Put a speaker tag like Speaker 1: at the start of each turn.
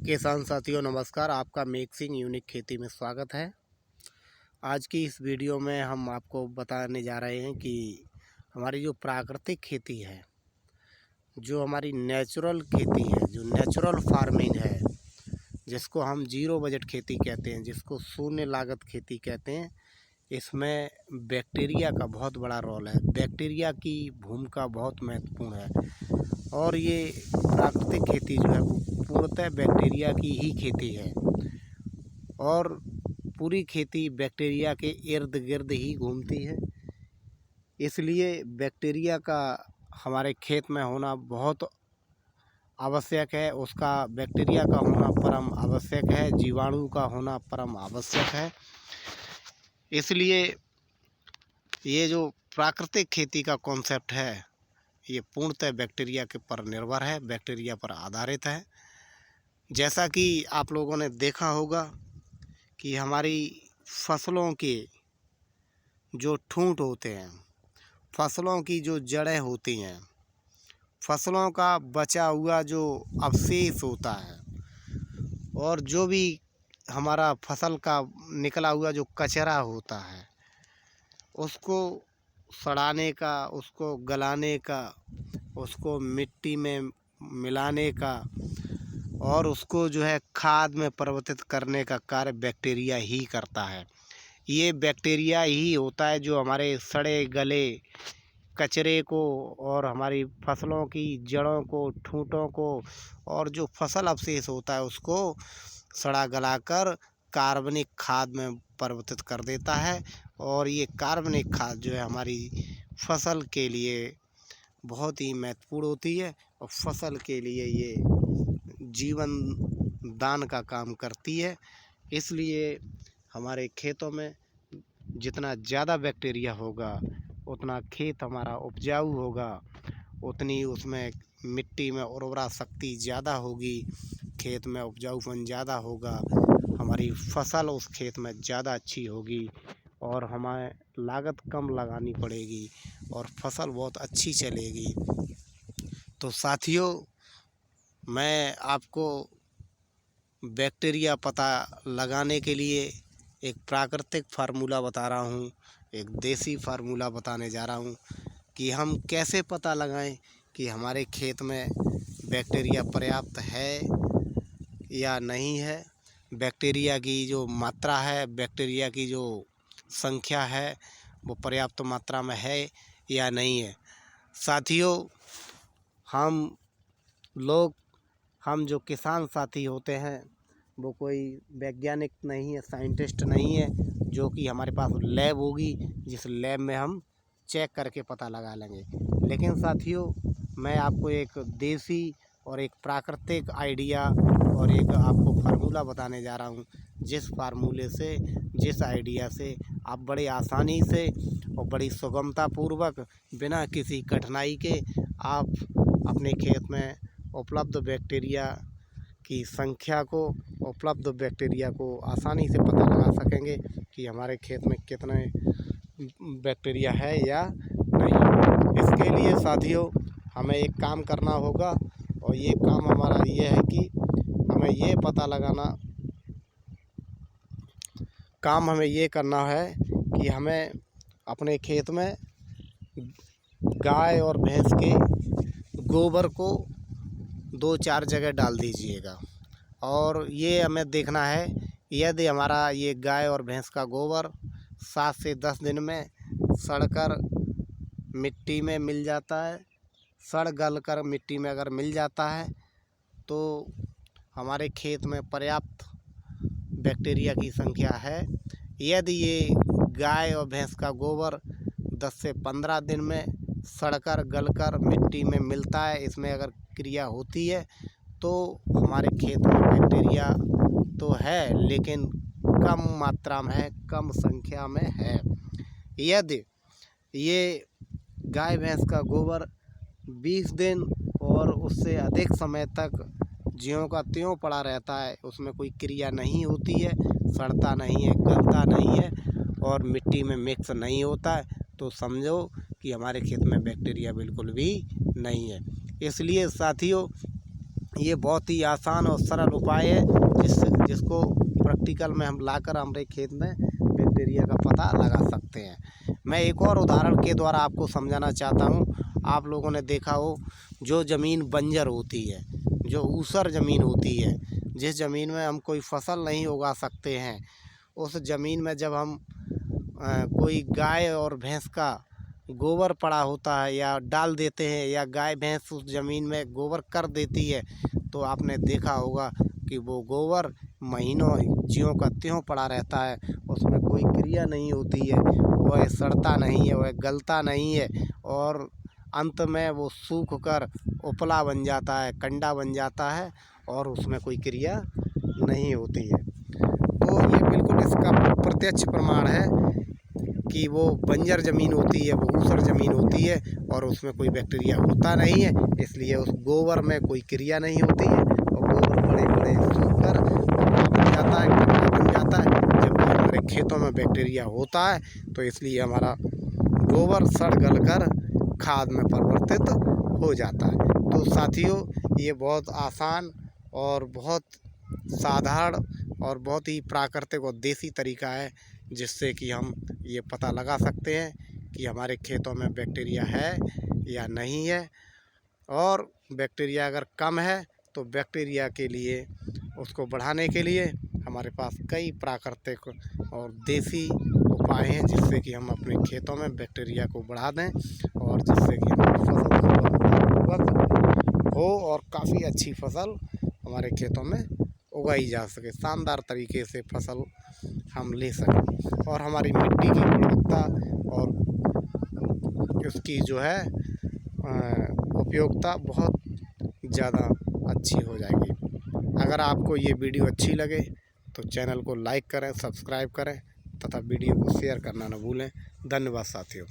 Speaker 1: किसान साथियों नमस्कार। आपका मिक्सिंग यूनिक खेती में स्वागत है। आज की इस वीडियो में हम आपको बताने जा रहे हैं कि हमारी जो प्राकृतिक खेती है, जो हमारी नेचुरल खेती है, जो नेचुरल फार्मिंग है, जिसको हम जीरो बजट खेती कहते हैं, जिसको शून्य लागत खेती कहते हैं, इसमें बैक्टीरिया का बहुत बड़ा रोल है। बैक्टीरिया की भूमिका बहुत महत्वपूर्ण है और ये प्राकृतिक खेती जो है वो पूर्णतः बैक्टीरिया की ही खेती है और पूरी खेती बैक्टीरिया के इर्द गिर्द ही घूमती है। इसलिए बैक्टीरिया का हमारे खेत में होना बहुत आवश्यक है, उसका बैक्टीरिया का होना परम आवश्यक है, जीवाणु का होना परम आवश्यक है। इसलिए ये जो प्राकृतिक खेती का कॉन्सेप्ट है, ये पूर्णतः बैक्टीरिया के पर निर्भर है, बैक्टीरिया पर आधारित है। जैसा कि आप लोगों ने देखा होगा कि हमारी फसलों के जो ठूंठ होते हैं, फसलों की जो जड़ें होती हैं, फसलों का बचा हुआ जो अवशेष होता है और जो भी हमारा फसल का निकला हुआ जो कचरा होता है, उसको सड़ाने का, उसको गलाने का, उसको मिट्टी में मिलाने का और उसको जो है खाद में परिवर्तित करने का कार्य बैक्टीरिया ही करता है। ये बैक्टीरिया ही होता है जो हमारे सड़े गले कचरे को और हमारी फसलों की जड़ों को, ठूंठों को और जो फसल अवशेष होता है उसको सड़ा गलाकर कार्बनिक खाद में परिवर्तित कर देता है। और ये कार्बनिक खाद जो है हमारी फसल के लिए बहुत ही महत्वपूर्ण होती है और फसल के लिए ये जीवन दान का काम करती है। इसलिए हमारे खेतों में जितना ज़्यादा बैक्टीरिया होगा उतना खेत हमारा उपजाऊ होगा, उतनी उसमें मिट्टी में उर्वरा शक्ति ज़्यादा होगी, खेत में उपजाऊपन ज़्यादा होगा, हमारी फसल उस खेत में ज़्यादा अच्छी होगी और हमें लागत कम लगानी पड़ेगी और फसल बहुत अच्छी चलेगी। तो साथियों, मैं आपको बैक्टीरिया पता लगाने के लिए एक प्राकृतिक फार्मूला बता रहा हूँ, एक देसी फार्मूला बताने जा रहा हूँ कि हम कैसे पता लगाएं कि हमारे खेत में बैक्टीरिया पर्याप्त है या नहीं है, बैक्टीरिया की जो मात्रा है, बैक्टीरिया की जो संख्या है वो पर्याप्त मात्रा में है या नहीं है। साथियों, हम जो किसान साथी होते हैं वो कोई वैज्ञानिक नहीं है, साइंटिस्ट नहीं है जो कि हमारे पास लैब होगी जिस लैब में हम चेक करके पता लगा लेंगे। लेकिन साथियों, मैं आपको एक देसी और एक प्राकृतिक आइडिया और एक आपको फार्मूला बताने जा रहा हूँ, जिस फार्मूले से, जिस आइडिया से आप बड़े आसानी से और बड़ी सुगमतापूर्वक बिना किसी कठिनाई के आप अपने खेत में उपलब्ध बैक्टीरिया की संख्या को, उपलब्ध बैक्टीरिया को आसानी से पता लगा सकेंगे कि हमारे खेत में कितने बैक्टीरिया है या नहीं। इसके लिए साथियों हमें एक काम करना होगा और ये काम हमारा ये है कि हमें ये करना है कि हमें अपने खेत में गाय और भैंस के गोबर को 2-4 जगह डाल दीजिएगा और ये हमें देखना है यदि हमारा ये गाय और भैंस का गोबर 7 से 10 दिन में सड़कर मिट्टी में मिल जाता है, सड़ गल कर मिट्टी में अगर मिल जाता है तो हमारे खेत में पर्याप्त बैक्टीरिया की संख्या है। यदि ये गाय और भैंस का गोबर 10 से 15 दिन में सड़कर गलकर मिट्टी में मिलता है, इसमें अगर क्रिया होती है तो हमारे खेत में बैक्टीरिया तो है लेकिन कम मात्रा में है, कम संख्या में है। यदि ये गाय भैंस का गोबर 20 दिन और उससे अधिक समय तक ज्यों का त्यों पड़ा रहता है, उसमें कोई क्रिया नहीं होती है, सड़ता नहीं है, गलता नहीं है और मिट्टी में मिक्स नहीं होता है, तो समझो कि हमारे खेत में बैक्टीरिया बिल्कुल भी नहीं है। इसलिए साथियों, ये बहुत ही आसान और सरल उपाय है जिसको प्रैक्टिकल में हम लाकर हमारे खेत में बैक्टीरिया का पता लगा सकते हैं। मैं एक और उदाहरण के द्वारा आपको समझाना चाहता हूँ। आप लोगों ने देखा हो, जो ज़मीन बंजर होती है, जो ऊसर ज़मीन होती है, जिस ज़मीन में हम कोई फसल नहीं उगा सकते हैं, उस ज़मीन में जब हम कोई गाय और भैंस का गोबर पड़ा होता है या डाल देते हैं, या गाय भैंस उस ज़मीन में गोबर कर देती है, तो आपने देखा होगा कि वो गोबर महीनों ज्यों का त्यों पड़ा रहता है, उसमें कोई क्रिया नहीं होती है, वह सड़ता नहीं है, वह गलता नहीं है, और अंत में वो सूख कर उपला बन जाता है, कंडा बन जाता है, और उसमें कोई क्रिया नहीं होती है। तो ये बिल्कुल इसका प्रत्यक्ष प्रमाण है कि वो बंजर ज़मीन होती है, वो ऊसर ज़मीन होती है, और उसमें कोई बैक्टीरिया होता नहीं है, इसलिए उस गोबर में कोई क्रिया नहीं होती है, और गोबर बड़े बड़े सूख कर बन जाता है, कंडा बन जाता है। जब हमारे खेतों में बैक्टीरिया होता है तो इसलिए हमारा गोबर सड़ गल कर खाद में परिवर्तित हो जाता है। तो साथियों, ये बहुत आसान और बहुत साधारण और बहुत ही प्राकृतिक और देसी तरीका है, जिससे कि हम ये पता लगा सकते हैं कि हमारे खेतों में बैक्टीरिया है या नहीं है। और बैक्टीरिया अगर कम है तो बैक्टीरिया के लिए, उसको बढ़ाने के लिए हमारे पास कई प्राकृतिक और देसी उपाय हैं, जिससे कि हम अपने खेतों में बैक्टीरिया को बढ़ा दें, और जिससे कि हमारी फसल हो और काफ़ी अच्छी फसल हमारे खेतों में उगाई जा सके, शानदार तरीके से फसल हम ले सकें, और हमारी मिट्टी की गुणवत्ता और उसकी जो है उपयोगिता बहुत ज़्यादा अच्छी हो जाएगी। अगर आपको ये वीडियो अच्छी लगे तो चैनल को लाइक करें, सब्सक्राइब करें, तथा वीडियो को शेयर करना न भूलें। धन्यवाद साथियों।